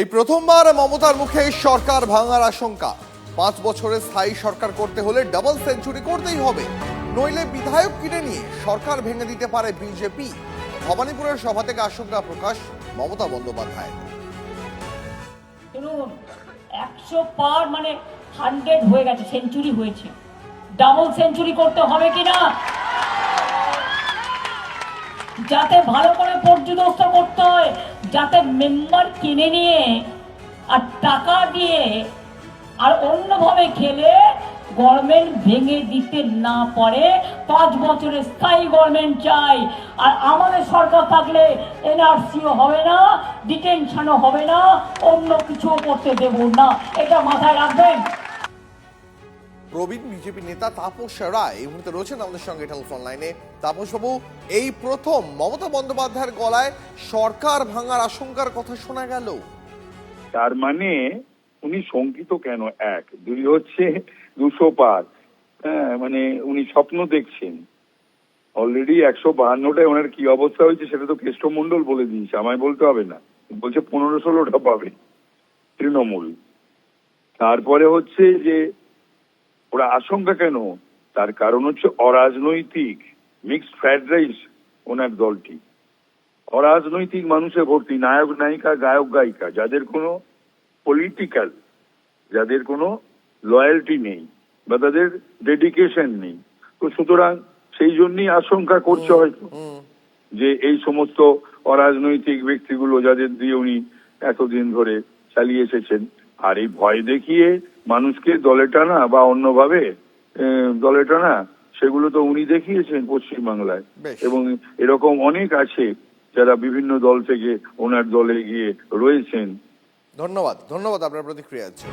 এই প্রথমবার মমতার মুখে সরকার ভাঙার আশঙ্কা। 5 বছরের স্থায়ী সরকার করতে হলে ডাবল সেঞ্চুরি করতেই হবে, নইলে বিধায়ক কিনে নিয়ে সরকার ভেঙে দিতে পারে বিজেপি। ভবানীপুরের সভা থেকে আশঙ্কা প্রকাশ মমতা বন্দ্যোপাধ্যায়। শুনুন, 100 পার মানে 100 হয়ে গেছে, সেঞ্চুরি হয়েছে। ডাবল সেঞ্চুরি করতে হবে কিনা, যাতে ভালো করে পর্যদস্ত করতে হয়, যাতে মেম্বার কিনে নিয়ে আর টাকা দিয়ে আর অন্যভাবে খেলে গভর্নমেন্ট ভেঙে দিতে না পারে। 5 বছরের স্থায়ী গভর্নমেন্ট চাই। আর আমাদের সরকার থাকলে এনআরসিও হবে না, ডিটেনশনও হবে না, অন্য কিছুও করতে দেব না, এটা মাথায় রাখবেন। প্রবীণ বিজেপি নেতা তাপস রায় এই মুহূর্তে রয়েছেন আমাদের সঙ্গে টেলিফোন লাইনে। তাপস বাবু, এই প্রথম মমতা বন্দ্যোপাধ্যায়ের গলায় সরকার ভাঙার আশঙ্কার কথা শোনা গেল। তার মানে উনি শঙ্কিত কেন? 1, 2 হচ্ছে 200 পার। হ্যাঁ, মানে উনি স্বপ্ন দেখছেন। অলরেডি 152টায় ওনার কি অবস্থা হয়েছে সেটা তো কেষ্টমণ্ডল বলে দিয়েছে, আমায় বলতে হবে না। বলছে 15-16টা পাবে তৃণমূল। তারপরে হচ্ছে যে ওরা আশঙ্কা কেন, তার কারণ হচ্ছে অরাজনৈতিক মিক্সড ফ্রাইড রাইস ওনার দলটি। অরাজনৈতিক মানুষে ভর্তি, নায়ক নায়িকা গায়ক গায়িকা, যাদের কোনো পলিটিক্যাল, যাদের কোনো লয়্যালটি নেই বা তাদের ডেডিকেশন নেই। তো সুতরাং সেই জন্যই আশঙ্কা করছে হয়তো যে এই সমস্ত অরাজনৈতিক ব্যক্তিগুলো যাদের দিয়ে উনি এতদিন ধরে চালিয়ে এসেছেন, আর এই ভয় দেখিয়ে মানুষকে দলে টানা বা অন্যভাবে দলে টানা, সেগুলো তো উনি দেখিয়েছেন পশ্চিমবাংলায়। এবং এরকম অনেক আছে যারা বিভিন্ন দল থেকে ওনার দলে গিয়ে রয়েছেন। ধন্যবাদ আপনার প্রতিক্রিয়া আছে।